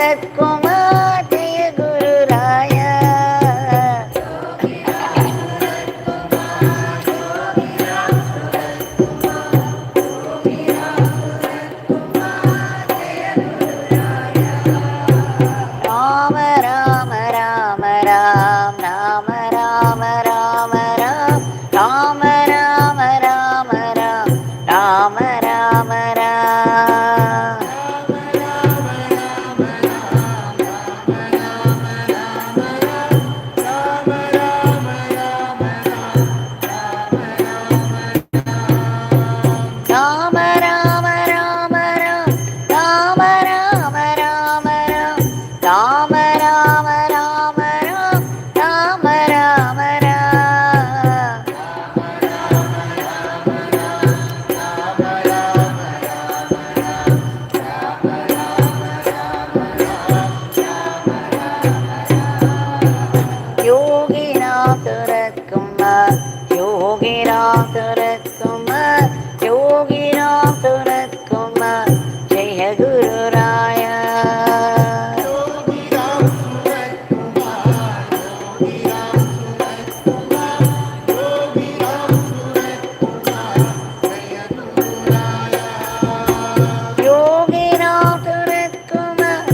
Ramsuratkumar Jaya Guru Raya. Rama Rama Rama Ram Rama Rama Rama Ram Rama Rama Rama Ram Rama Rama Ram. Rama Rama Rama Ram Rama Rama Rama Ram Rama Rama Rama Ram Rama Rama Ram. Yogi Ramsuratkumar Yogi Ramsuratkumar Yogi Ramsuratkumar Jaya Guru Raya. Yogi Ramsuratkumar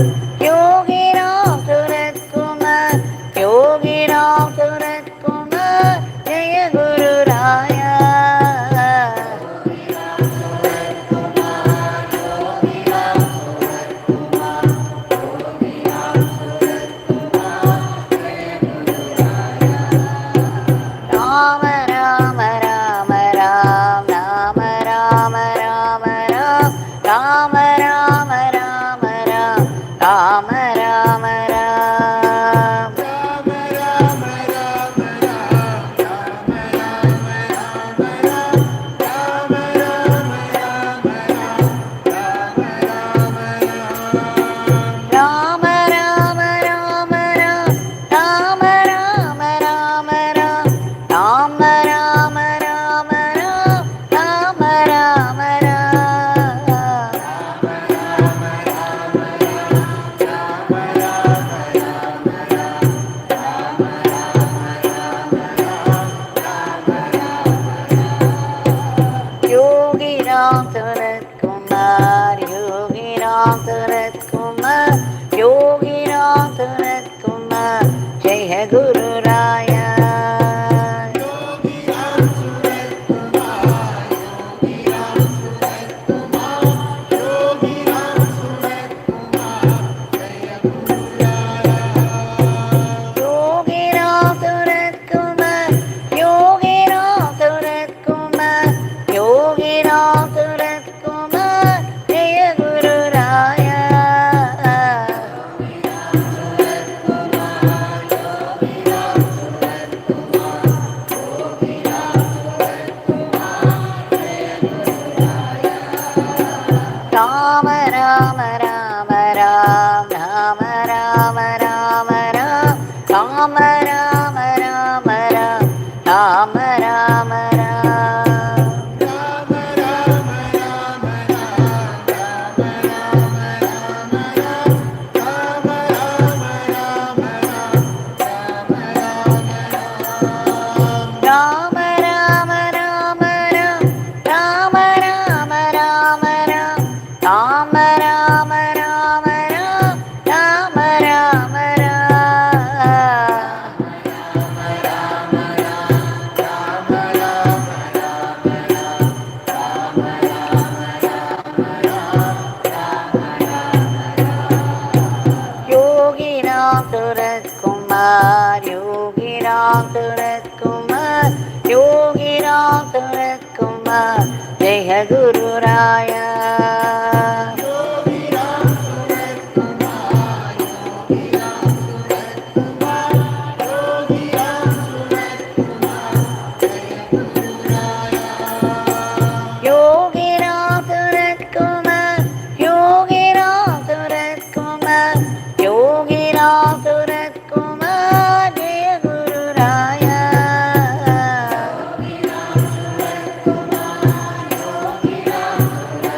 Yogi Ramsuratkumar Yogi Ramsuratkumar Jaya Guru Raya. Rama Rama Rama Ram Rama Rama Rama Ram Rama Rama Rama Ram Rama Rama Ram. Rama Rama Rama Ram Rama Rama Rama Ram Rama Rama Rama Ram Rama Rama Ram. Yogi Ramsuratkumar Yogi Ramsuratkumar Yogi Ramsuratkumar Jaya Guru Raya. Yogi Ramsuratkumar Yogi Ramsuratkumar Yogi Ramsuratkumar Jaya Guru Raya. Rama Rama Rama Ram Rama Rama Rama Ram Rama Rama Rama Ram Rama Rama Ram. Rama Rama Rama Ram Rama Rama Rama Ram Rama Rama Rama Ram Rama Rama Ram. Yogi Ramsuratkumar Yogi Ramsuratkumar Yogi Ramsuratkumar Jaya Guru Raya. Yogi Ramsuratkumar Yogi Ramsuratkumar Yogi Ramsuratkumar Jaya Guru Raya. Yogi Ramsuratkumar Yogi Ramsuratkumar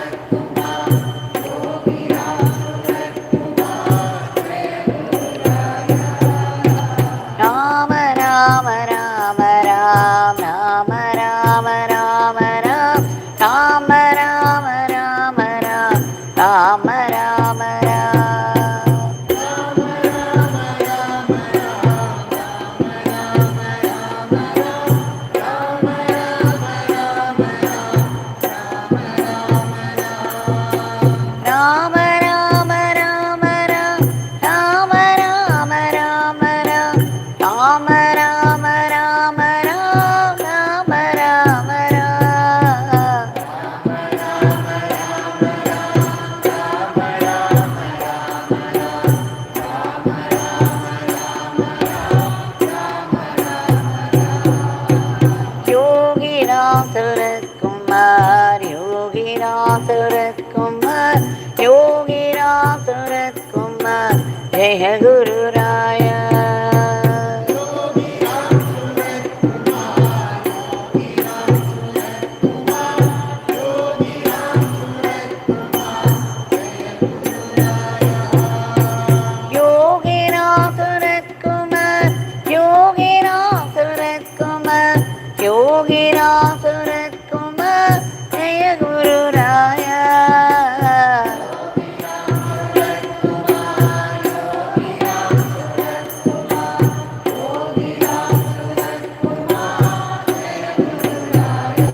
Jaya Guru Raya. Yogi Ramsuratkumar, Yogi Ramsuratkumar, Yogi Ramsuratkumar, Jaya Guru Raya. Yogi Ramsuratkumar, Yogi Ramsuratkumar, Yogi Ramsuratkumar, Jaya Guru Raya.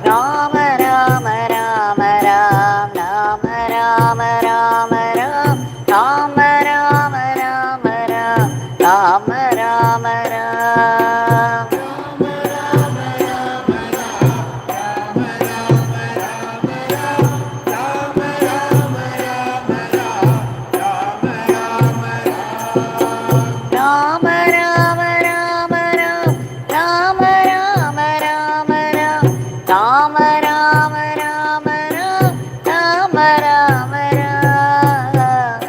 Rama Rama Rama Ram, Rama Rama Rama Ram, Rama Rama Rama Ram, Rama Rama Ram. Rama Rama Rama Ram, Rama Rama Rama Ram, Rama Rama Rama Ram, Rama Rama Ram.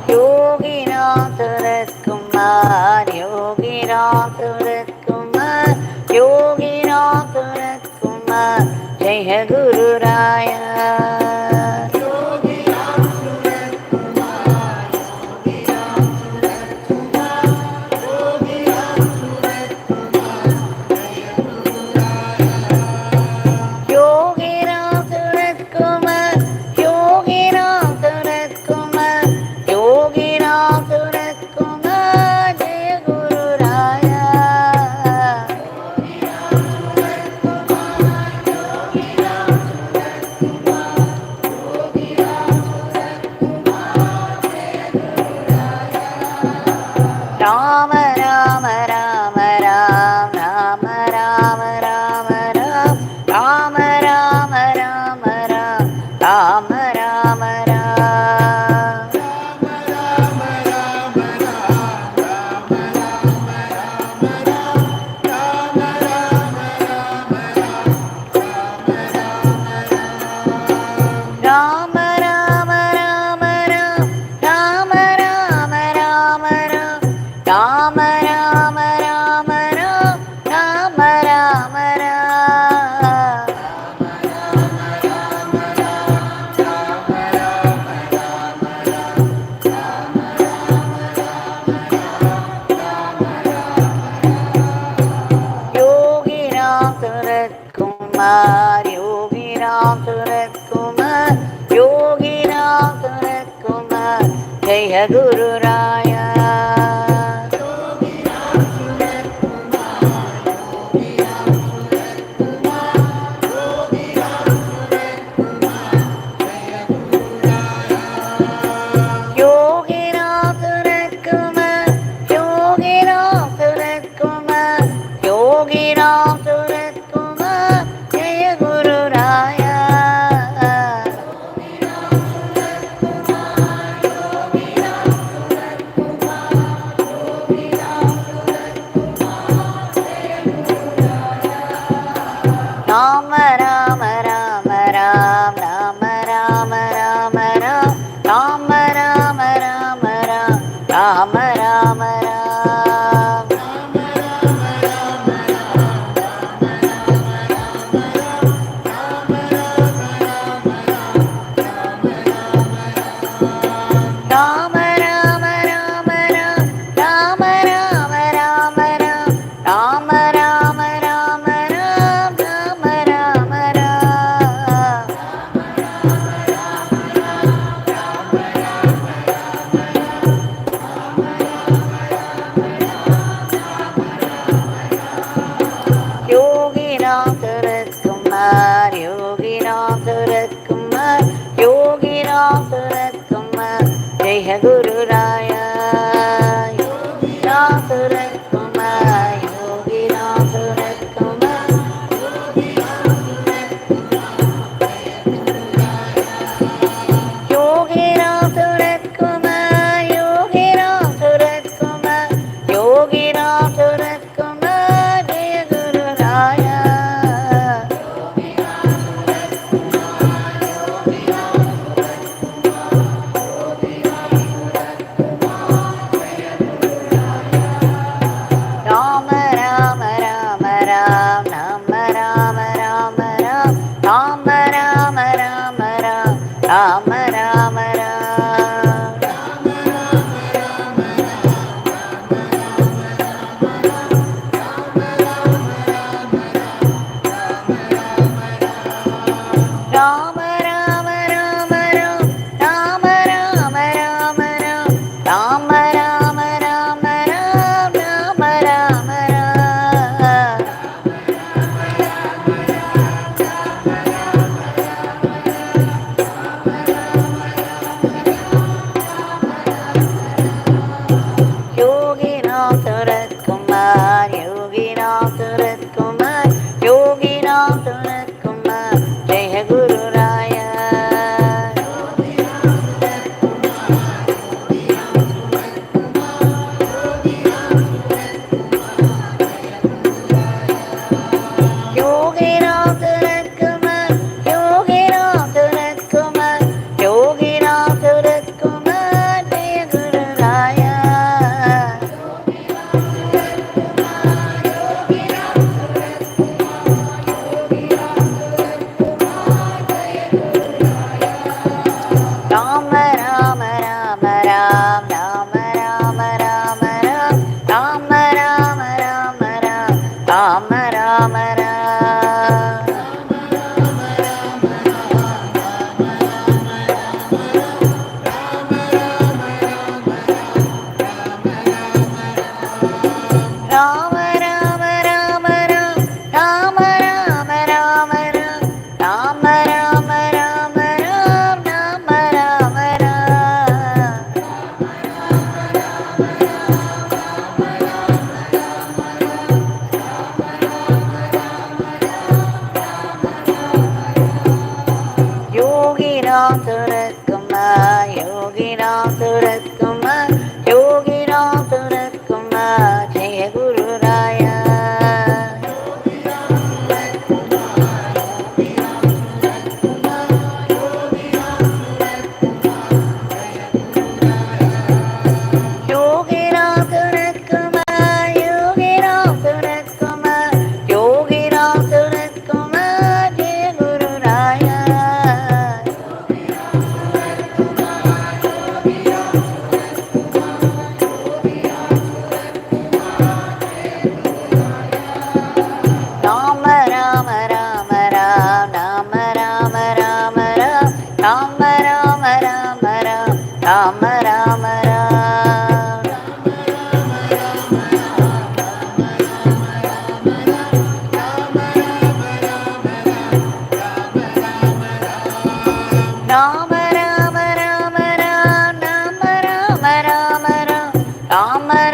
Yogi Ramsuratkumar, Yogi Ramsuratkumar, Yogi Ramsuratkumar, Jaya Guru Raya. Yogi Ramsuratkumar, Yogi Ramsuratkumar, Yogi Ramsuratkumar, Jaya Guru Raya. Yogi Ramsuratkumar, Yogi Ramsuratkumar, Yogi Ramsuratkumar, Jaya Guru Raya. Rama Rama Rama Ram, Rama Rama Rama Ram, Rama Rama Rama Ram, Rama Rama Ram. Rama Rama Rama Ram, Rama Rama Rama Ram, Rama Rama Rama Ram, Rama Rama Ram. Yogi Ramsuratkumar, Yogi Ramsuratkumar, Yogi Ramsuratkumar, Jaya Guru Raya. Yogi Ramsuratkumar, Yogi Ramsuratkumar, Yogi Ramsuratkumar, Jaya Guru Raya.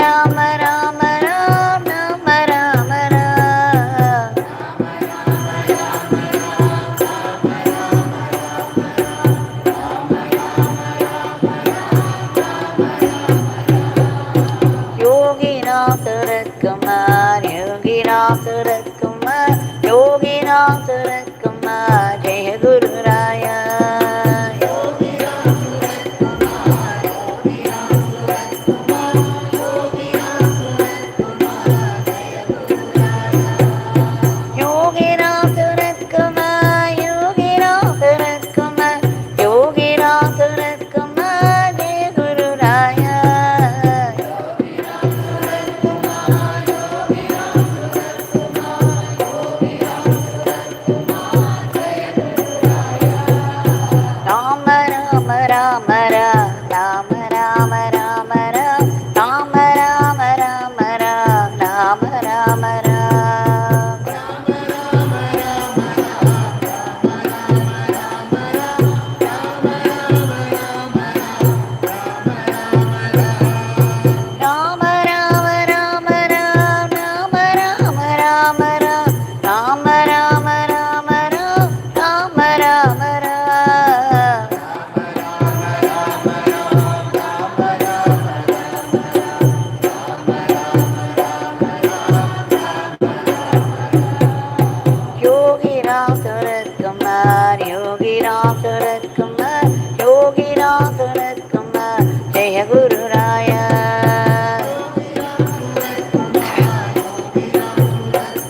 Rama Rama Ram, Rama Rama Ram. Yogi Ramsuratkumar, Yogi Ramsuratkumar, Yogi Ramsuratkumar, Jai Guru Raya. Yogi Ramsuratkumar, Yogi Ramsuratkumar, Yogi Ramsuratkumar, Jaya Guru Raya. Yogi Ramsuratkumar, Yogi Ramsuratkumar, Yogi Ramsuratkumar, Jai Guru Raya. Yogi Ramsuratkumar, Yogi Ramsuratkumar, Yogi Ramsuratkumar, Jaya Guru Raya. Rama Rama Rama Rama, Rama Rama Rama Rama, Rama Rama Rama, Rama Rama Rama. Rama Rama Rama Rama, Rama Rama Rama Rama, Rama Rama Rama Rama, Rama Rama Rama. Rama Rama Rama Rama, Rama Rama Rama Rama, Rama Rama Rama Rama, Rama Rama Rama. Yogi Ramsuratkumar, Yogi Ramsuratkumar, Yogi Ramsuratkumar, Jai Guru Raya. Yogi Ramsuratkumar, Yogi Ramsuratkumar,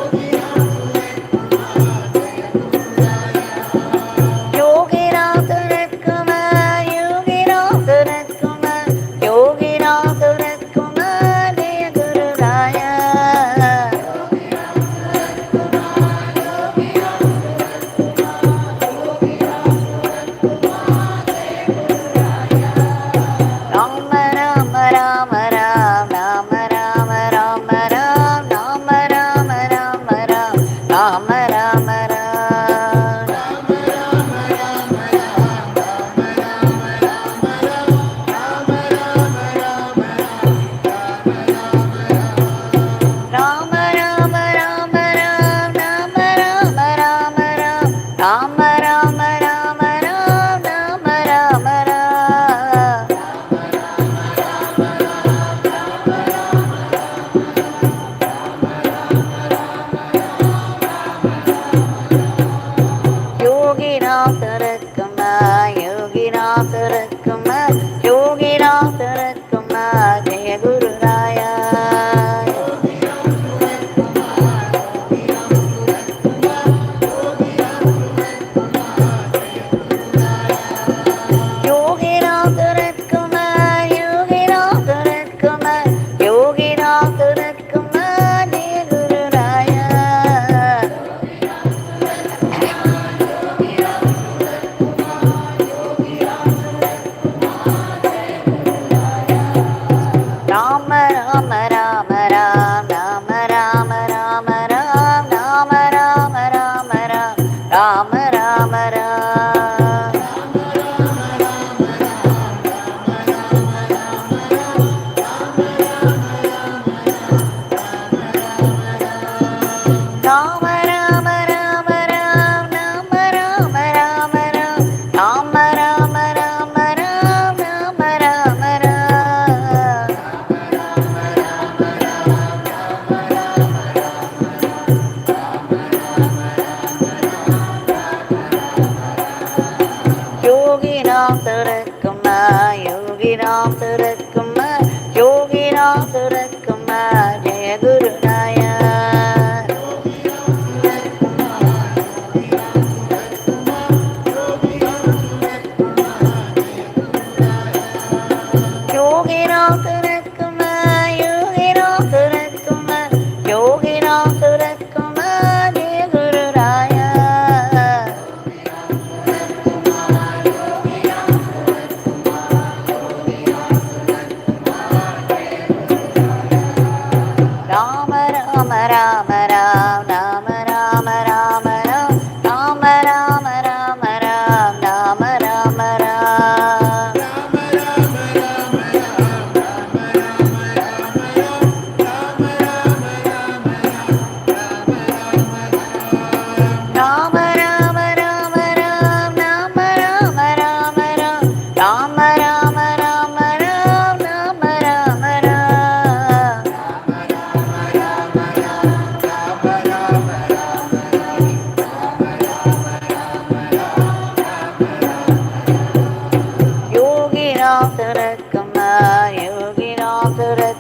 Yogi Ramsuratkumar, Jaya Guru Raya. Yogi Ramsuratkumar, Yogi Ramsuratkumar, Yogi Ramsuratkumar, Jai Guru Raya. Yogi Ramsuratkumar, Yogi Ramsuratkumar, Yogi Ramsuratkumar, Jaya Guru Raya. Rama Rama Rama Rama, Rama Rama Rama Rama, Rama Rama Rama, Rama Rama Rama. Rama Rama Rama Rama, Rama Rama Rama Rama, Rama Rama Rama Rama, Rama Rama Rama Rama, Rama Rama Rama Rama, Rama Rama Rama Rama, Rama Rama Rama. Yogi Ramsuratkumar, Yogi Ramsuratkumar, Yogi Ramsuratkumar, Jai Guru Raya. Yogi Ramsuratkumar, Yogi Ramsuratkumar, Yogi Ramsuratkumar, Jaya Guru Raya. Yogi Ramsuratkumar, Yogi Ramsuratkumar, Yogi Ramsuratkumar, Jai Guru Raya. Yogi Ramsuratkumar, Yogi Ramsuratkumar, Jaya Guru Raya. Rama Rama Rama Rama, Rama Rama Rama Rama, Rama Rama Rama, Rama Rama Rama. Rama Rama Rama Rama, Rama Rama Rama Rama, Rama Rama Rama Rama, Rama Rama Rama.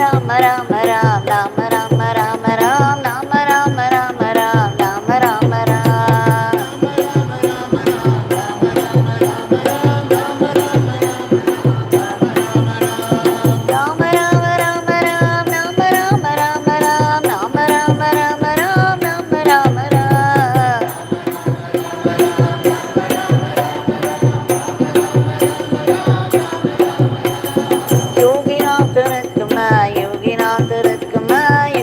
Rama Rama Ram, Rama Rama Rama Ram, Rama Rama Rama Ram, Rama Rama Ram. Rama Rama Rama Ram, Rama Rama Rama Ram, Rama Rama Rama Ram, Rama Rama Ram. Yogi Ramsuratkumar, Yogi Ramsuratkumar,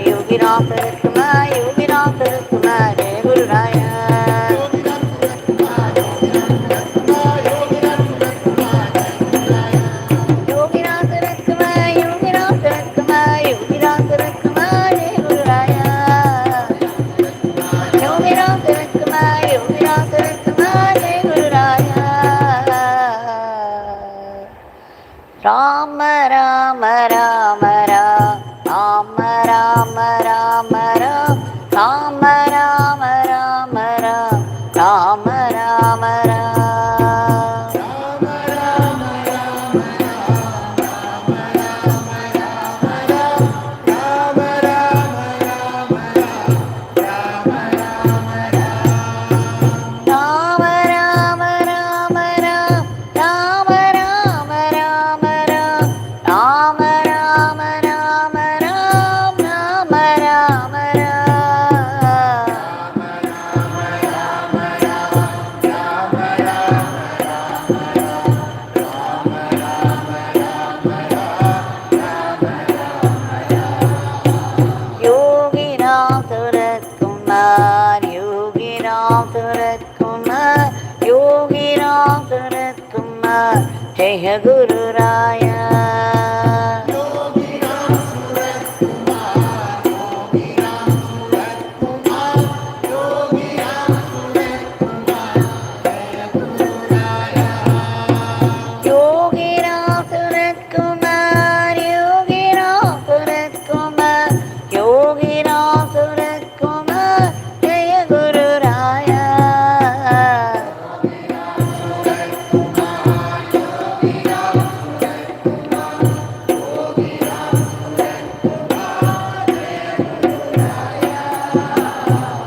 Yogi Ramsuratkumar, Yogi Ramsuratkumar, Jai Guru Raya. Yogi Ramsuratkumar, Yogi Ramsuratkumar, Yogi Ramsuratkumar, Jai Guru Raya. Yogi Ramsuratkumar, Yogi Ramsuratkumar, Jai Guru Raya. Rama Rama Rama Rama Rama Rama Rama Rama Rama Rama Rama Yogi Ramsuratkumar, Yogi Ramsuratkumar, Yogi Ramsuratkumar, Jai Guru Raya. Yogi Ramsuratkumar, Yogi Ramsuratkumar, Yogi Ramsuratkumar, Jai Guru Raya. Yogi Ramsuratkumar, Yogi Ramsuratkumar, Yogi Ramsuratkumar, Jai Guru Raya.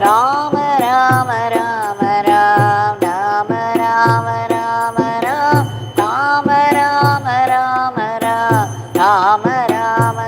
Rama Rama Rama Rama Rama Rama Rama Rama Rama Rama Rama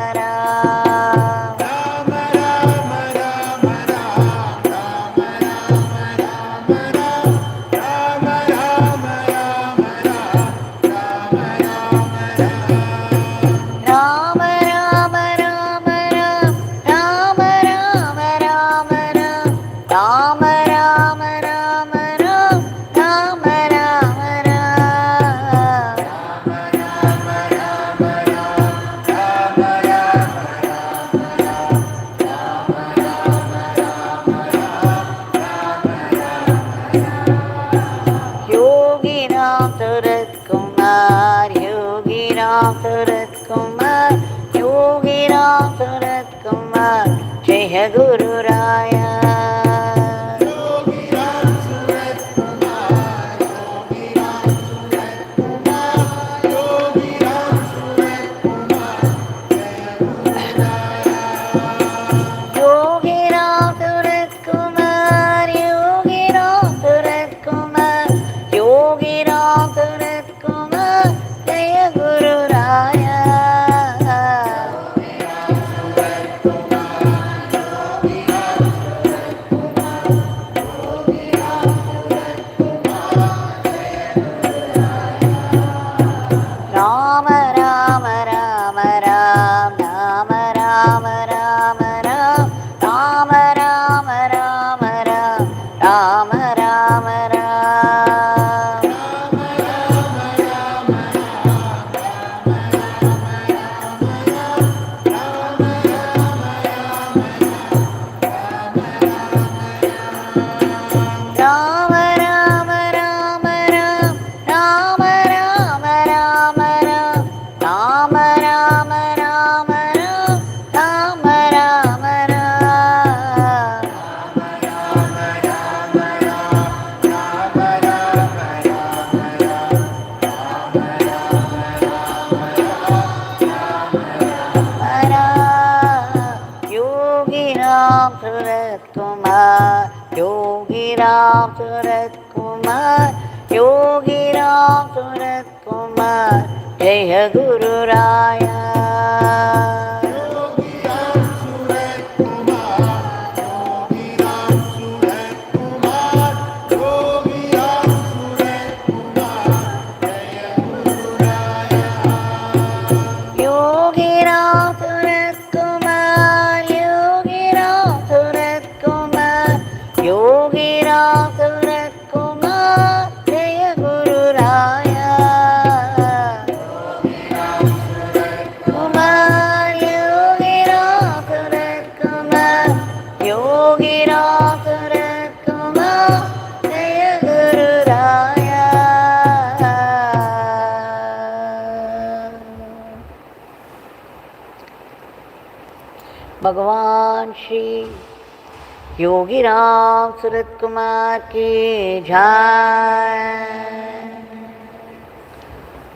Yogi Ramsuratkumar, Yogi Ramsuratkumar, Yogi Ramsuratkumar, Jai Guru Raya. Yogi Ramsuratkumar, Yogi Ramsuratkumar, Yogi Ramsuratkumar, Jai Guru Raya. Yogi Ramsuratkumar, Yogi Ramsuratkumar, Yogi Ramsuratkumar, Jai Guru Raya. Rama Rama Rama Rama Rama Rama Rama Rama Rama Rama Rama Yogi Ramsuratkumar, Yogi Ramsuratkumar, Yogi Ramsuratkumar Jaya Guru Raya. Yogi Ramsuratkumar, Yogi Ramsuratkumar, Yogi Ramsuratkumar, Jaya Guru Raya. Yogi Ramsuratkumar, Yogi Ramsuratkumar, Yogi Ramsuratkumar, Jaya Guru Raya. Kumar, Yogi Ramsuratkumar, Yogi Ramsuratkumar, Jaya Guru Raya. Bhagwan Shri Yogi Ramsuratkumar ki jai.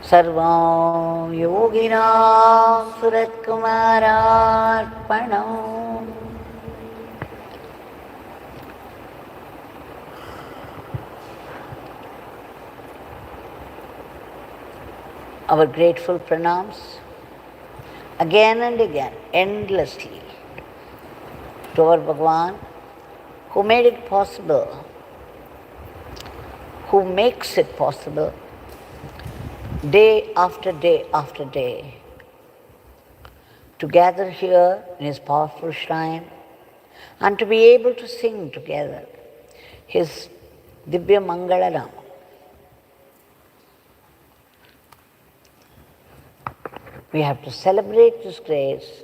Sarvam Yogi Ramsuratkumar Arpanam. Our grateful pranams again and again, endlessly, to our Bhagwan, who made it possible, who makes it possible, day after day after day, to gather here in his powerful shrine and to be able to sing together his Divya Mangala Nama. We have to celebrate this grace,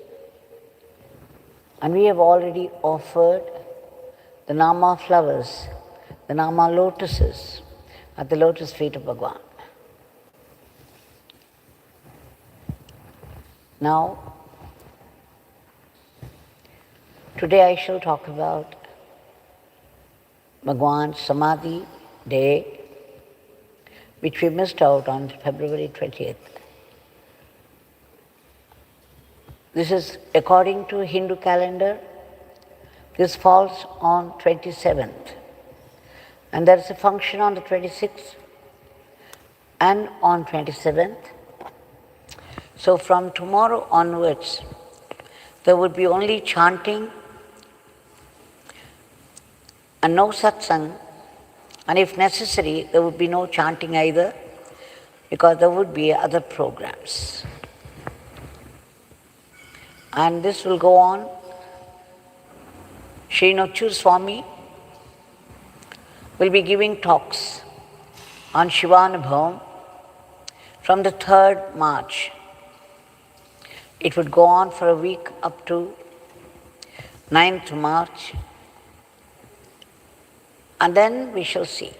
and we have already offered the Nama flowers, the Nama lotuses at the lotus feet of Bhagwan. Now, today I shall talk about Bhagwan's Samadhi day, which we missed out on February 20th. This is according to Hindu calendar. This falls on 27th. And there is a function on the 26th and on 27th. So from tomorrow onwards, there would be only chanting and no satsang, and if necessary, there would be no chanting either, because there would be other programs. And this will go on. Sri Nochu Swami will be giving talks on Shivanubhavam from the 3rd March. It would go on for a week up to 9th March. And then we shall see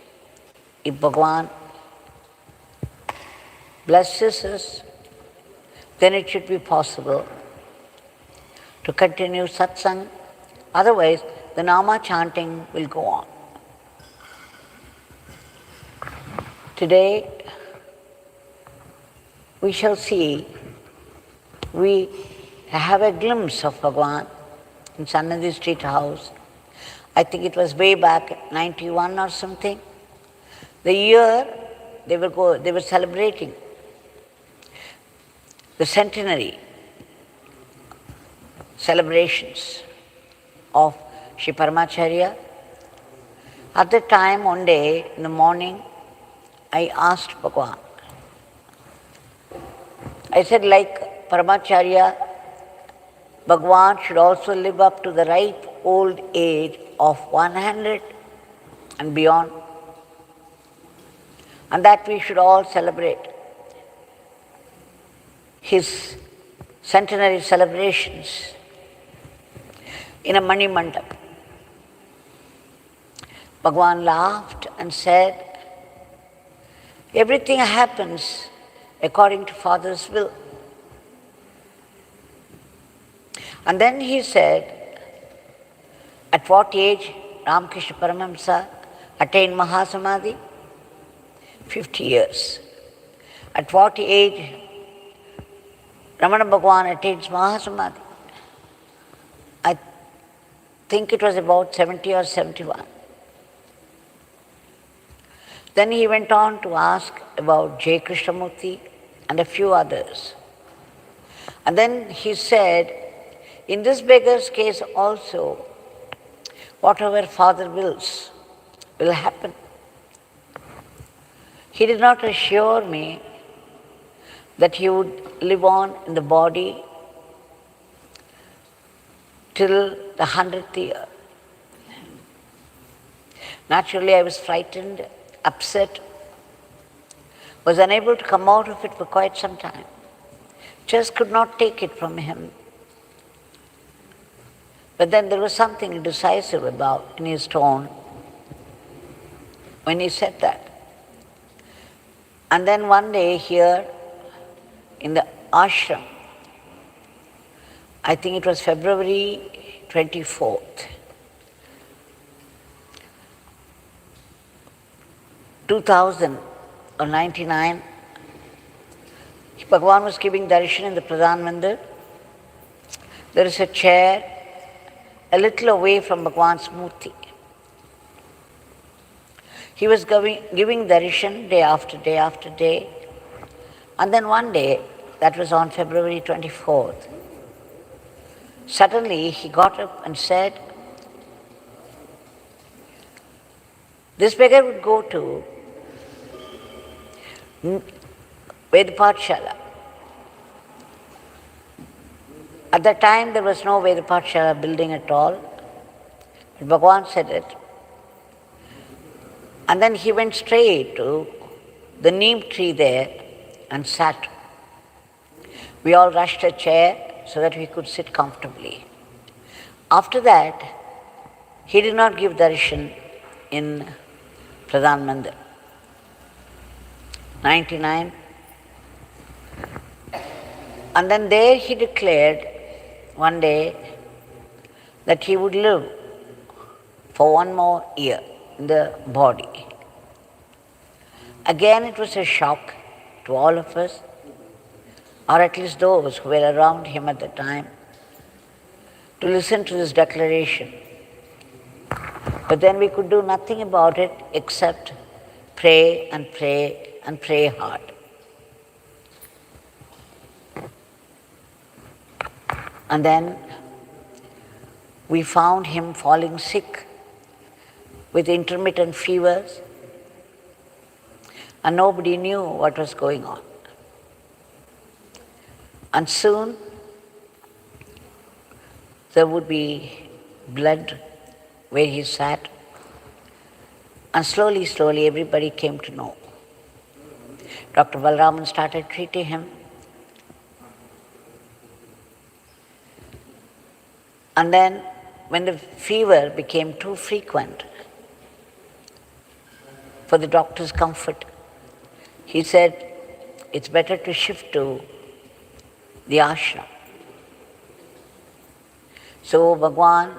if Bhagwan blesses us, then it should be possible to continue satsang. Otherwise, the Nama chanting will go on. Today, we shall see, we have a glimpse of Bhagwan in Sannadhi Street House. I think it was way back, 91 or something. The year they were celebrating the centenary celebrations of Shri Paramacharya. At the time, one day in the morning, I asked Bhagwan. I said, like Paramacharya, Bhagwan should also live up to the ripe old age of 100 and beyond, and that we should all celebrate his centenary celebrations in a Mani Mandap. Bhagwan laughed and said, everything happens according to Father's will. And then he said, at what age Ramakrishna Paramahamsa attained Mahasamadhi? 50 years. At what age Ramana Bhagwan attains Mahasamadhi? I think it was about 70 or 71. Then he went on to ask about J. Krishnamurti and a few others. And then he said, in this beggar's case also, whatever Father wills will happen. He did not assure me that he would live on in the body till the 100th year. Naturally, I was frightened, upset, was unable to come out of it for quite some time. Just could not take it from him. But then there was something decisive about in his tone when he said that. And then one day here in the ashram, I think it was February 24th, 2000 or 99, Bhagwan was giving darshan in the Pradhan Mandir. There is a chair a little away from Bhagwan's Murti. He was giving darshan day after day after day. And then one day, that was on February 24th, suddenly he got up and said, this beggar would go to Vedapatšāla. At that time there was no Vedapatšāla building at all. But Bhagwan said it. And then he went straight to the neem tree there and sat. We all rushed a chair so that we could sit comfortably. After that, he did not give darshan in Pradhan Mandir. 99. And then there he declared one day that he would live for one more year in the body. Again it was a shock to all of us, or at least those who were around him at the time, to listen to this declaration. But then we could do nothing about it except pray and pray and pray hard. And then we found him falling sick with intermittent fevers, and nobody knew what was going on. And soon there would be blood where he sat, and slowly, slowly everybody came to know. Dr. Balraman started treating him. And then when the fever became too frequent for the doctor's comfort, he said, it's better to shift to the ashram. So Bhagwan,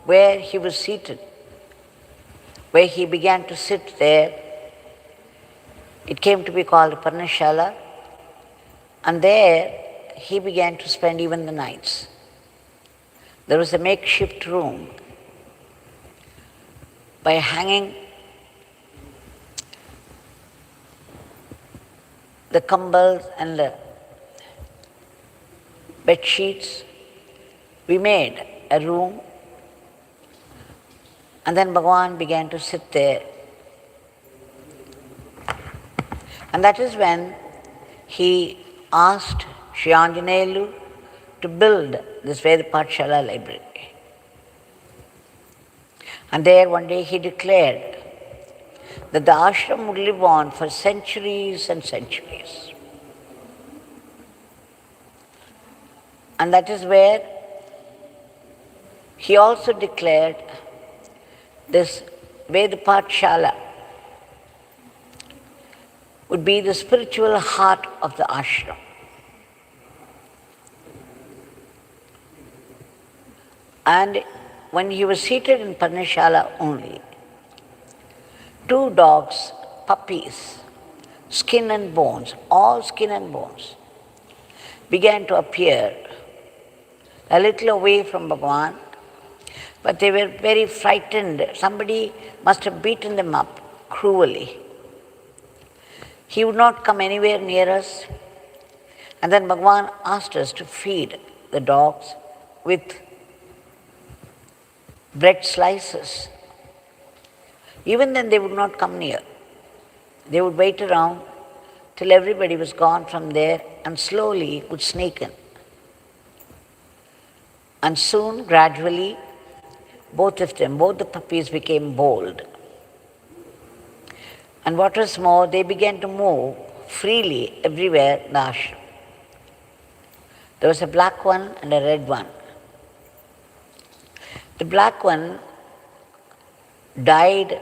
where he was seated, where he began to sit there, it came to be called Parnashala, and there he began to spend even the nights. There was a makeshift room. By hanging the kambals and the bed sheets, we made a room, and then Bhagwan began to sit there. And that is when he asked Sri Anjaneyulu to build this Vedapatšāla library. And there one day he declared that the ashram would live on for centuries and centuries. And that is where he also declared this Vedapatšāla would be the spiritual heart of the ashram. And when he was seated in Parnashala only, 2 dogs, puppies, skin and bones, all skin and bones, began to appear a little away from Bhagwan, but they were very frightened. Somebody must have beaten them up. cruelly. He would not come anywhere near us. And then Bhagwan asked us to feed the dogs with bread slices. Even then they would not come near. They would wait around till everybody was gone from there and slowly would sneak in. And soon, gradually, both the puppies became bold. And what was more, they began to move freely everywhere in the ashram. There was a black one and a red one. The black one died,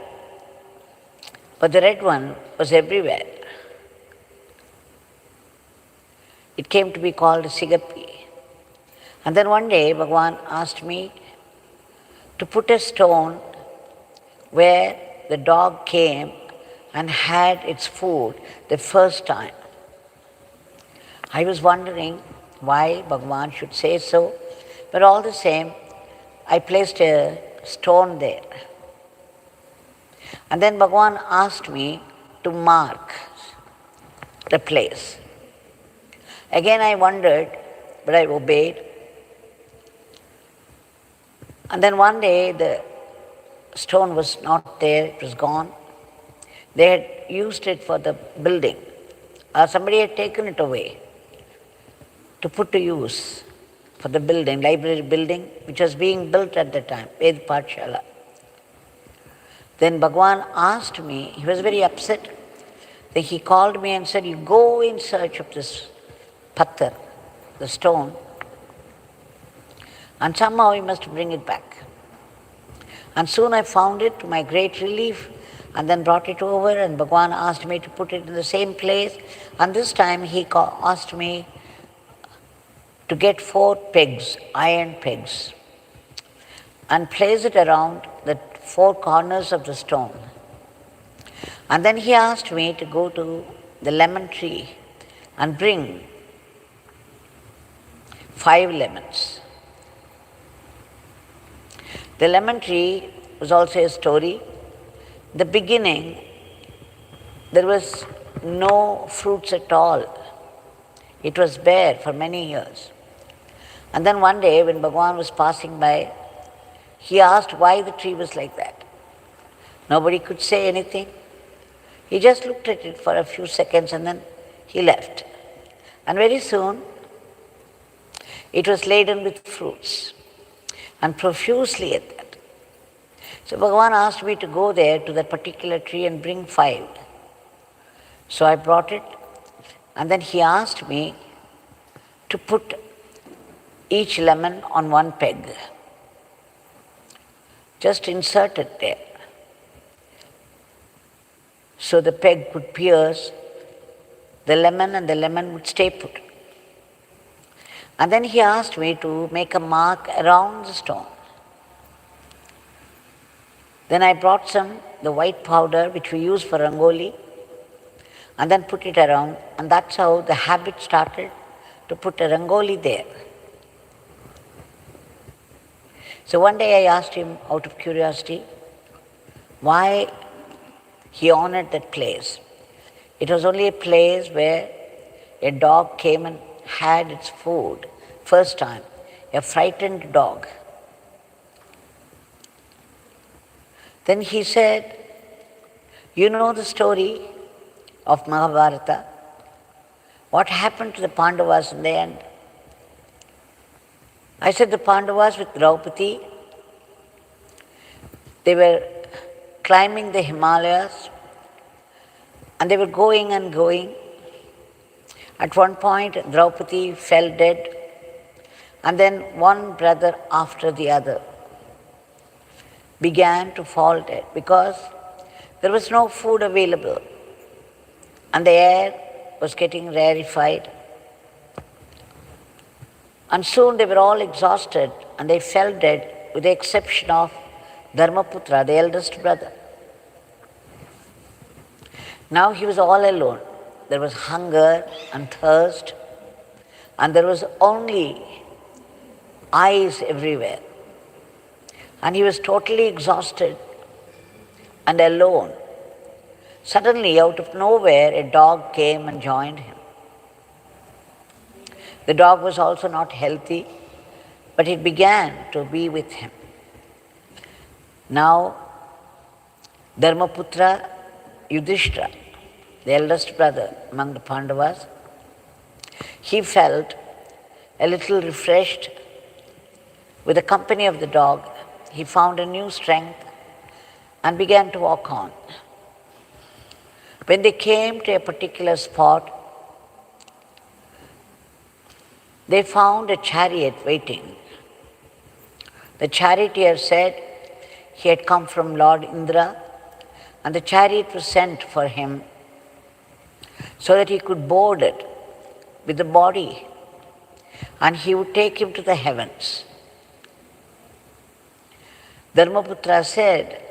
but the red one was everywhere. It came to be called a Sigapi. And then one day, Bhagwan asked me to put a stone where the dog came and had its food the first time. I was wondering why Bhagwan should say so, but all the same, I placed a stone there. And then Bhagwan asked me to mark the place. Again I wondered, but I obeyed. And then one day the stone was not there, it was gone. They had used it for the building. Somebody had taken it away to put to use for the building, library building, which was being built at the time, Ved Pathshala. Then Bhagwan asked me, he was very upset. Then he called me and said, you go in search of this patthar, the stone, and somehow you must bring it back. And soon I found it to my great relief, and then brought it over, and Bhagwan asked me to put it in the same place. And this time he asked me to get 4 pegs, iron pegs, and place it around the 4 corners of the stone. And then he asked me to go to the lemon tree and bring 5 lemons. The lemon tree was also a story. In the beginning, there was no fruits at all. It was bare for many years. And then one day when Bhagwan was passing by, he asked why the tree was like that. Nobody could say anything. He just looked at it for a few seconds and then he left. And very soon, it was laden with fruits, and profusely at that. So Bhagwan asked me to go there to that particular tree and bring 5. So I brought it, and then he asked me to put each lemon on 1 peg. Just insert it there. So the peg could pierce the lemon and the lemon would stay put. And then he asked me to make a mark around the stone. Then I brought the white powder which we use for rangoli, and then put it around, and that's how the habit started to put a rangoli there. So one day I asked him out of curiosity why he honored that place. It was only a place where a dog came and had its food first time, a frightened dog. Then he said, you know the story of Mahabharata? What happened to the Pandavas in the end? I said the Pandavas with Draupadi, they were climbing the Himalayas and they were going and going. At one point, Draupadi fell dead, and then one brother after the other began to fall dead because there was no food available and the air was getting rarefied. And soon they were all exhausted and they fell dead with the exception of Dharmaputra, the eldest brother. Now he was all alone. There was hunger and thirst, and there was only ice everywhere. And he was totally exhausted and alone Suddenly, out of nowhere, a dog came and joined him. The dog was also not healthy, but it began to be with him. Now, Dharmaputra Yudhishthira, the eldest brother among the Pandavas, he felt a little refreshed with the company of the dog. He found a new strength and began to walk on. When they came to a particular spot, they found a chariot waiting. The charioteer said he had come from Lord Indra, and the chariot was sent for him so that he could board it with the body and he would take him to the heavens. Dharmaputra said,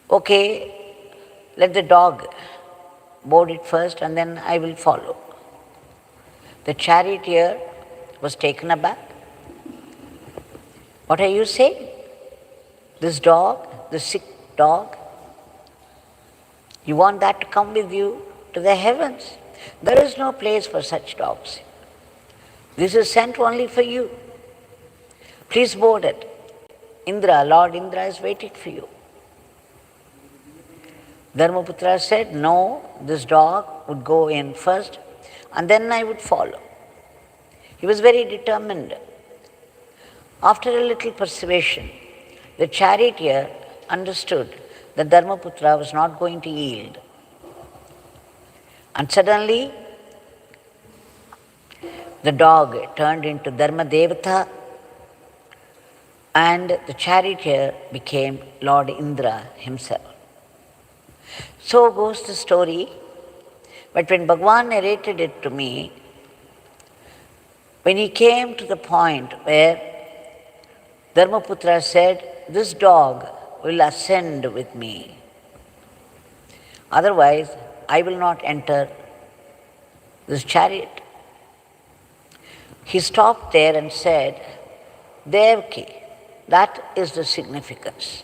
okay, let the dog board it first and then I will follow. The charioteer was taken aback. What are you saying? This dog, the sick dog, you want that to come with you to the heavens? There is no place for such dogs. This is sent only for you. Please board it. Indra, Lord Indra is waiting for you. Dharmaputra said, no, this dog would go in first and then I would follow. He was very determined. After a little persuasion, the charioteer understood that Dharmaputra was not going to yield. And suddenly, the dog turned into Dharma Devata and the charioteer became Lord Indra himself. So goes the story, but when Bhagwan narrated it to me, when he came to the point where Dharmaputra said, this dog will ascend with me. Otherwise, I will not enter this chariot. He stopped there and said, Devaki, that is the significance.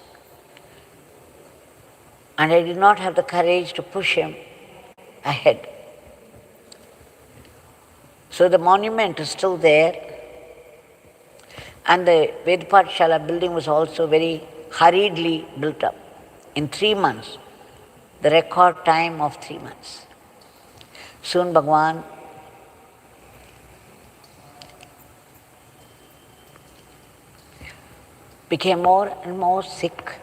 And I did not have the courage to push him ahead. So the monument is still there. And the Vedpatshala building was also very hurriedly built up. In 3 months, the record time of 3 months. Soon Bhagwan became more and more sick.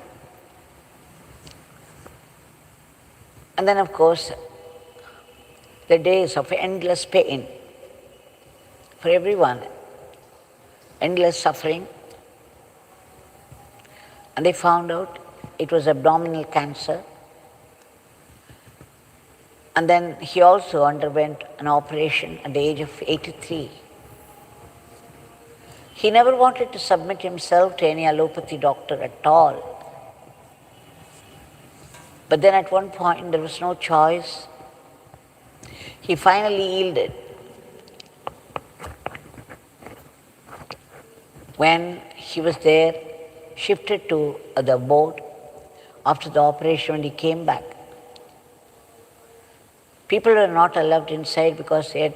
And then of course, the days of endless pain for everyone, endless suffering. And they found out it was abdominal cancer. And then he also underwent an operation at the age of 83. He never wanted to submit himself to any allopathy doctor at all. But then at one point there was no choice. He finally yielded. When he was there, shifted to the boat after the operation, when he came back, people were not allowed inside because they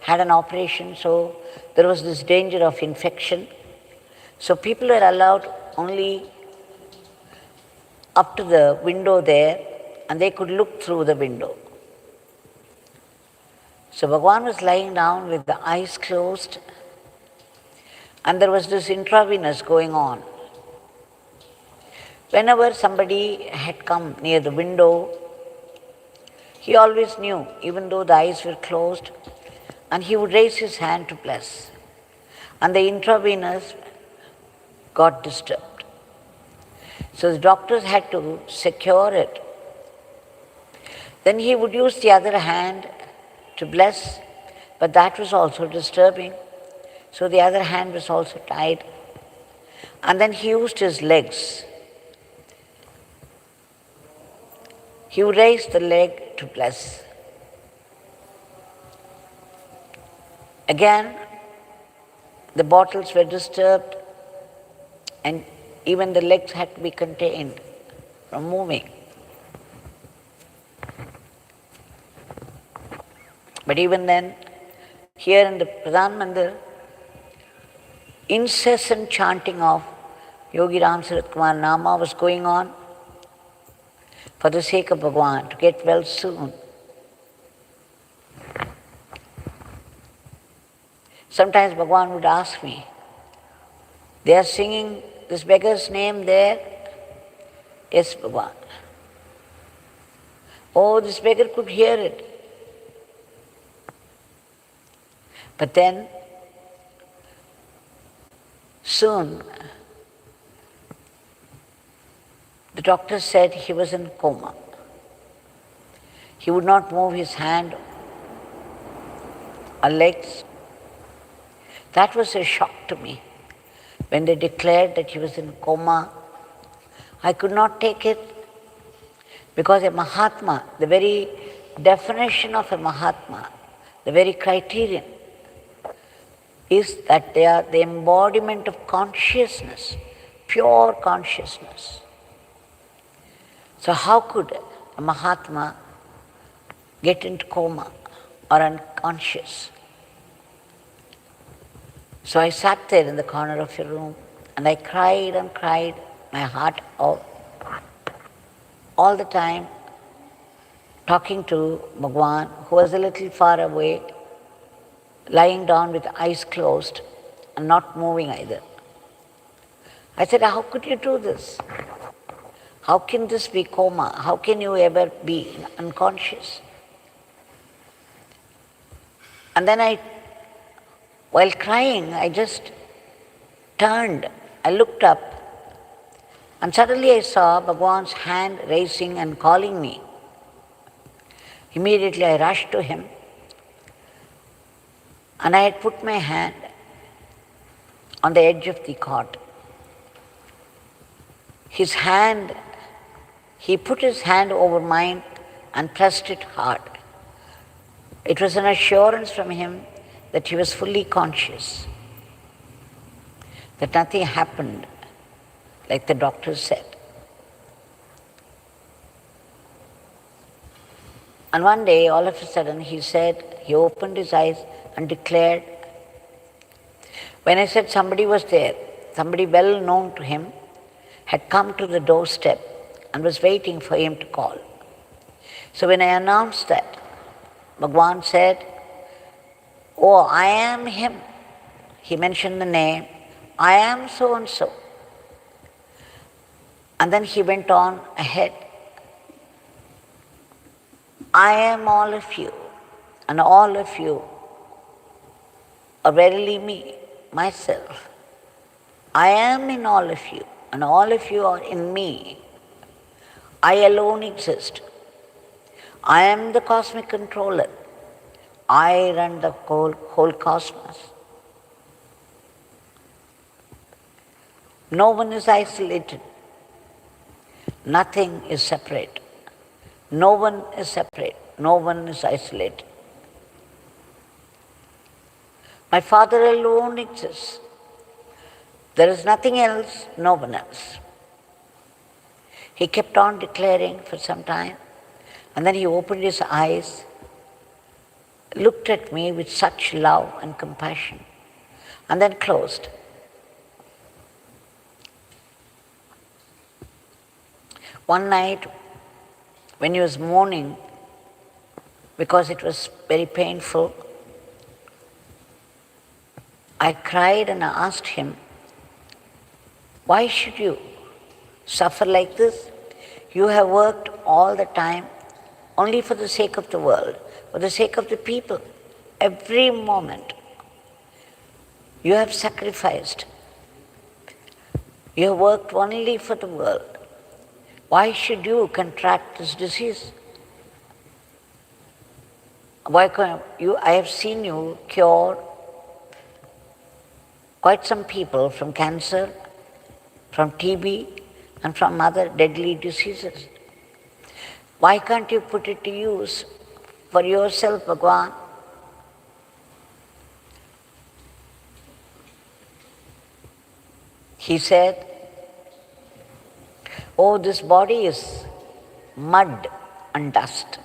had an operation, so there was this danger of infection. So people were allowed only up to the window there, and they could look through the window. So Bhagwan was lying down with the eyes closed, and there was this intravenous going on. Whenever somebody had come near the window, he always knew, even though the eyes were closed, and he would raise his hand to bless. And the intravenous got disturbed. So the doctors had to secure it. Then he would use the other hand to bless, but that was also disturbing. So the other hand was also tied. And then he used his legs. He would raise the leg to bless. Again, the bottles were disturbed and even the legs had to be contained. from moving. But even then, here in the Pradhan Mandir, incessant chanting of Yogi Ramsuratkumar Nama was going on for the sake of Bhagwan, to get well soon. Sometimes Bhagwan would ask me, they are singing this beggar's name there? Yes, Bhagwan. Oh, this beggar could hear it. But then, soon, the doctor said he was in coma. He would not move his hand or legs. That was a shock to me. When they declared that he was in coma, I could not take it, because a Mahatma, the very definition of a Mahatma, the very criterion, is that they are the embodiment of consciousness, pure consciousness. So how could a Mahatma get into coma or unconscious? So I sat there in the corner of a room and I cried and cried my heart out, all the time talking to Bhagwan, who was a little far away, lying down with eyes closed and not moving either. I said, how could you do this? How can this be coma? How can you ever be unconscious? And then while crying, I just turned, I looked up, and suddenly I saw Bhagwan's hand raising and calling me. Immediately I rushed to him, and I had put my hand on the edge of the cot. He put his hand over mine and pressed it hard. It was an assurance from him that he was fully conscious, that nothing happened, like the doctor said. And one day, all of a sudden, he opened his eyes and declared, when I said somebody was there, somebody well known to him had come to the doorstep and was waiting for him to call. So when I announced that, Bhagwan said, oh, I am him. He mentioned the name, I am so and so. And then he went on ahead. I am all of you, and all of you are verily me, myself. I am in all of you, and all of you are in me. I alone exist. I am the cosmic controller. I run the whole cosmos. No one is isolated. Nothing is separate. No one is separate. No one is isolated. My Father alone exists. There is nothing else, no one else. He kept on declaring for some time, and then he opened his eyes, looked at me with such love and compassion, and then closed. One night, when he was mourning, because it was very painful, I cried and I asked him, why should you suffer like this? You have worked all the time only for the sake of the world, for the sake of the people. Every moment you have sacrificed. You have worked only for the world. Why should you contract this disease? I have seen you cure quite some people from cancer, from TB, and from other deadly diseases. Why can't you put it to use for yourself, Bhagwan? He said, oh, this body is mud and dust.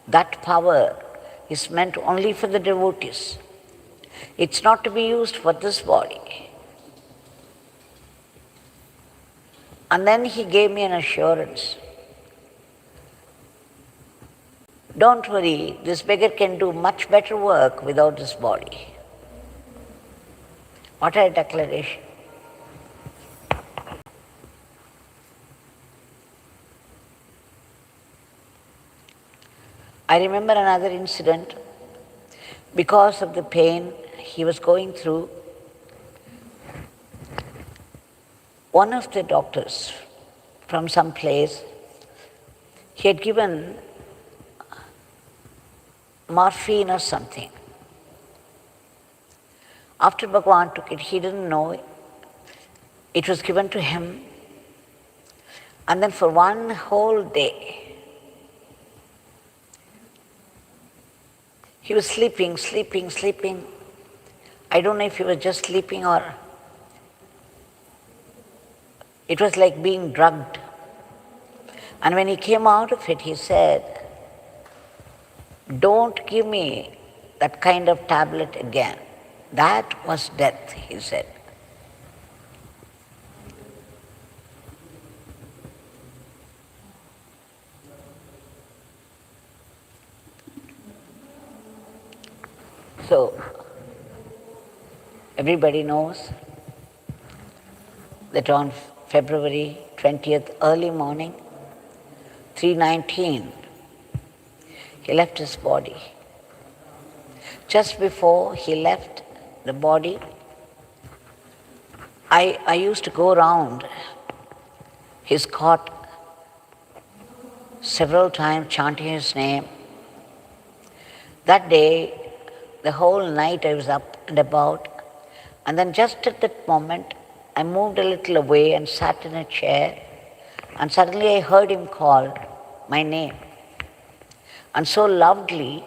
That power is meant only for the devotees. It's not to be used for this body. And then he gave me an assurance. Don't worry, this beggar can do much better work without this body. What a declaration. I remember another incident. Because of the pain he was going through, one of the doctors from some place, he had given morphine or something. After Bhagwan took it, he didn't know it. It was given to him. And then for one whole day, he was sleeping. I don't know if he was just sleeping or it was like being drugged. And when he came out of it, he said, don't give me that kind of tablet again. That was death, he said. So, everybody knows that on February 20th, early morning, 3:19, he left his body. Just before he left the body, I used to go around his cot several times chanting his name. That day, the whole night I was up and about, and then just at that moment, I moved a little away and sat in a chair, and suddenly I heard him call my name. And so loudly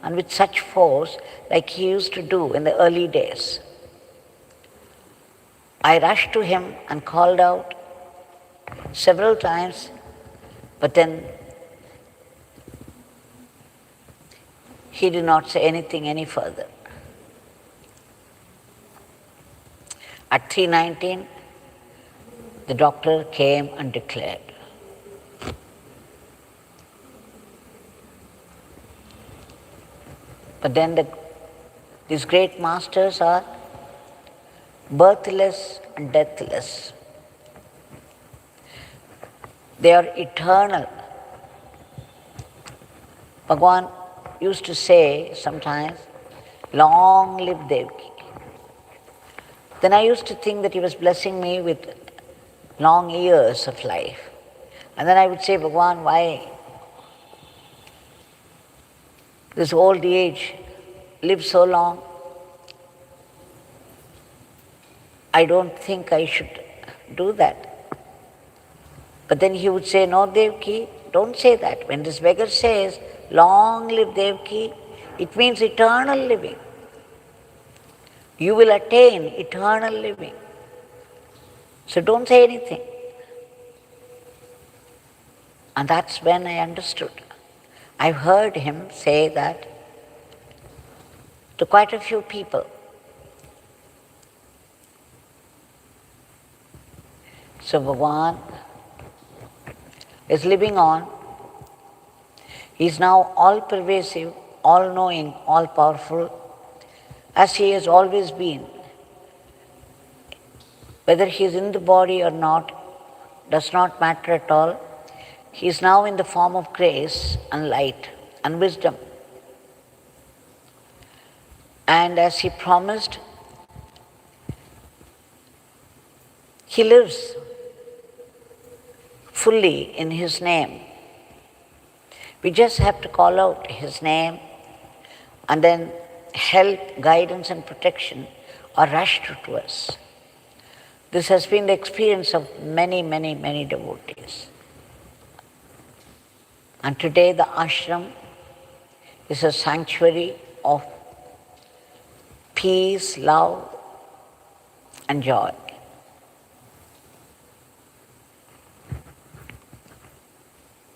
and with such force, like he used to do in the early days. I rushed to him and called out several times, but then he did not say anything any further. At 3:19, the doctor came and declared. But then these great masters are birthless and deathless. They are eternal. Bhagwan used to say sometimes, long live Devaki. Then I used to think that he was blessing me with long years of life. And then I would say, Bhagwan, why this old age live so long? I don't think I should do that. But then he would say, no, Devaki, don't say that. When this beggar says, long live Devaki, it means eternal living. You will attain eternal living. So don't say anything. And that's when I understood. I've heard him say that to quite a few people. So Bhagwan is living on. He is now all-pervasive, all-knowing, all-powerful, as he has always been. Whether he is in the body or not does not matter at all. He is now in the form of grace and light and wisdom. And as he promised, he lives fully in his name. We just have to call out his name, and then help, guidance and protection are rushed to us. This has been the experience of many, many, many devotees. And today the ashram is a sanctuary of peace, love and joy.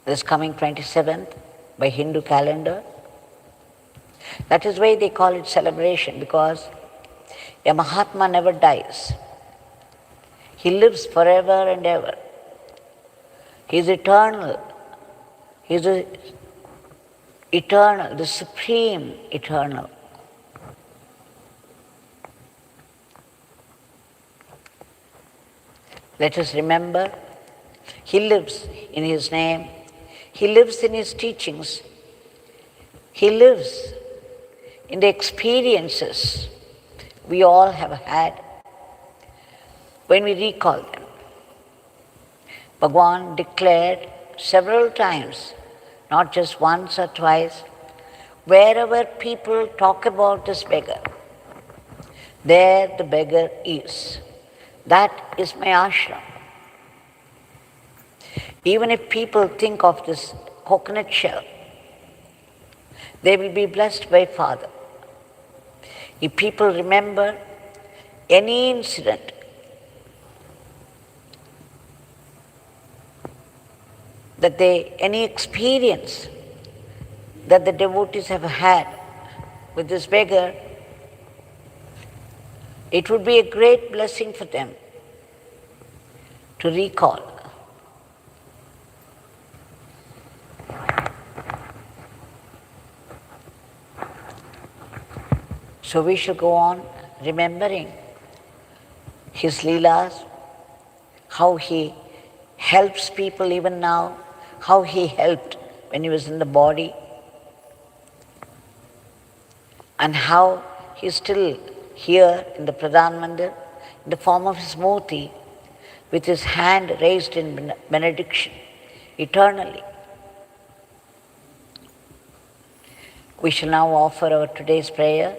this coming 27th by Hindu calendar. That is why they call it celebration, because a Mahatma never dies. He lives forever and ever. He is eternal. He is eternal, the supreme eternal. Let us remember, he lives in his name, he lives in his teachings, he lives in the experiences we all have had when we recall them. Bhagwan declared several times, not just once or twice, wherever people talk about this beggar, there the beggar is. That is my ashram. Even if people think of this coconut shell, they will be blessed by Father. If people remember any incident any experience that the devotees have had with this beggar, it would be a great blessing for them to recall. So we shall go on remembering his leelas, how he helps people even now, how he helped when he was in the body, and how he is still here in the Pradhan Mandir in the form of his Murti, with his hand raised in benediction eternally. We shall now offer our today's prayer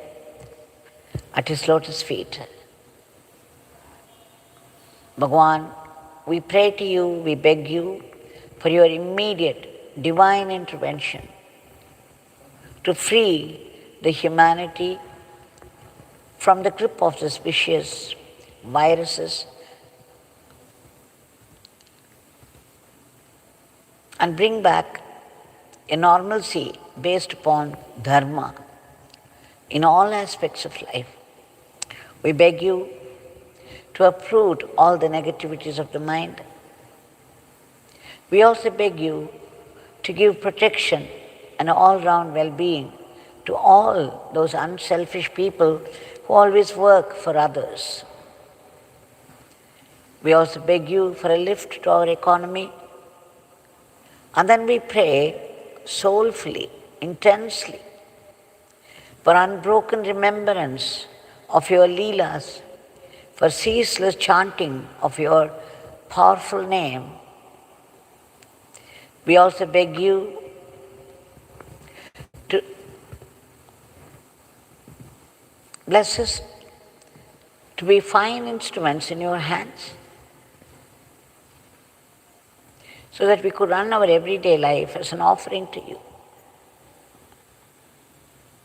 at his lotus feet. Bhagwan, we pray to you, we beg you for your immediate divine intervention to free the humanity from the grip of these vicious viruses and bring back a normalcy based upon dharma in all aspects of life. We beg you to uproot all the negativities of the mind. We also beg you to give protection and all-round well-being to all those unselfish people who always work for others. We also beg you for a lift to our economy. And then we pray soulfully, intensely, for unbroken remembrance of your leelas, for ceaseless chanting of your powerful name. We also beg you to bless us to be fine instruments in your hands, so that we could run our everyday life as an offering to you.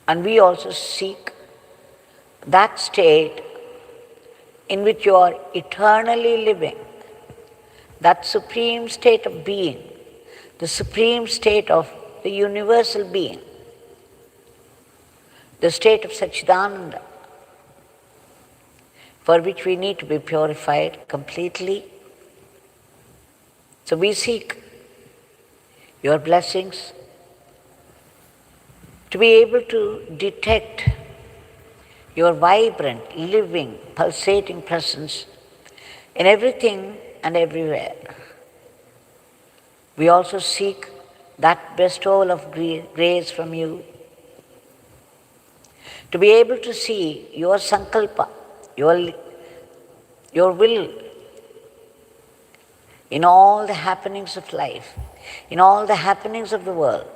And we also seek that state in which you are eternally living, that supreme state of being, the supreme state of the universal being, the state of Satchidananda, for which we need to be purified completely. So we seek your blessings to be able to detect your vibrant, living, pulsating presence in everything and everywhere. We also seek that bestowal of grace from you, to be able to see your sankalpa, your will in all the happenings of life, in all the happenings of the world.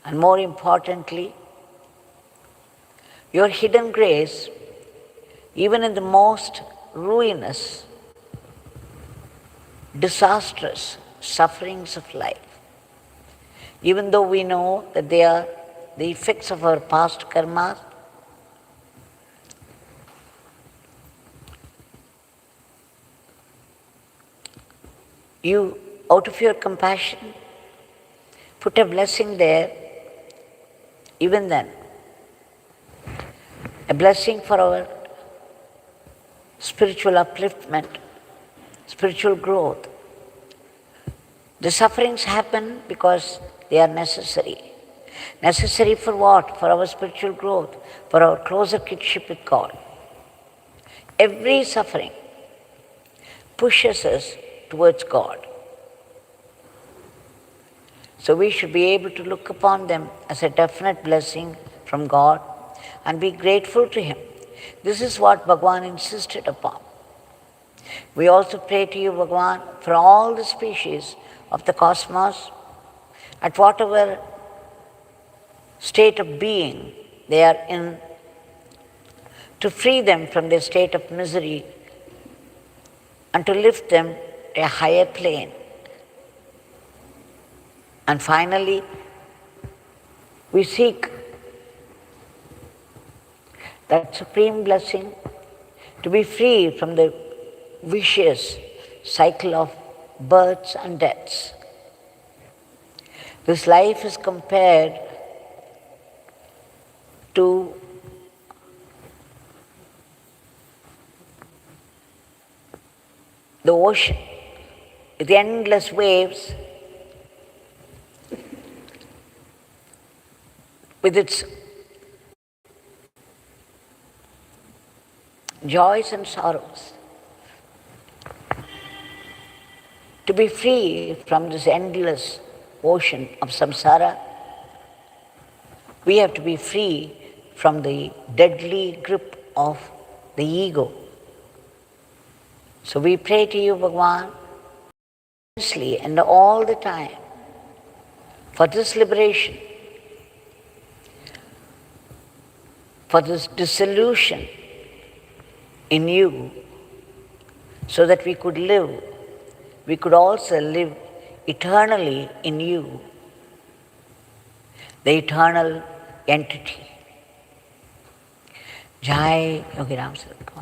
And more importantly, your hidden grace, even in the most ruinous, disastrous sufferings of life. Even though we know that they are the effects of our past karmas, you, out of your compassion, put a blessing there, even then. A blessing for our spiritual upliftment, spiritual growth. The sufferings happen because they are necessary. Necessary for what? For our spiritual growth, for our closer kinship with God. Every suffering pushes us towards God. So we should be able to look upon them as a definite blessing from God and be grateful to Him. This is what Bhagwan insisted upon. We also pray to you, Bhagwan, for all the species of the cosmos, at whatever state of being they are in, to free them from their state of misery and to lift them to a higher plane. And finally, we seek that supreme blessing to be free from the vicious cycle of births and deaths. This life is compared to the ocean, with endless waves, with its joys and sorrows. To be free from this endless ocean of samsara, we have to be free from the deadly grip of the ego. So we pray to you, Bhagwan, intensely and all the time for this liberation, for this dissolution in you, so that we could live. We could also live eternally in you, the eternal entity. Jai Yogi Ramsuratkumar.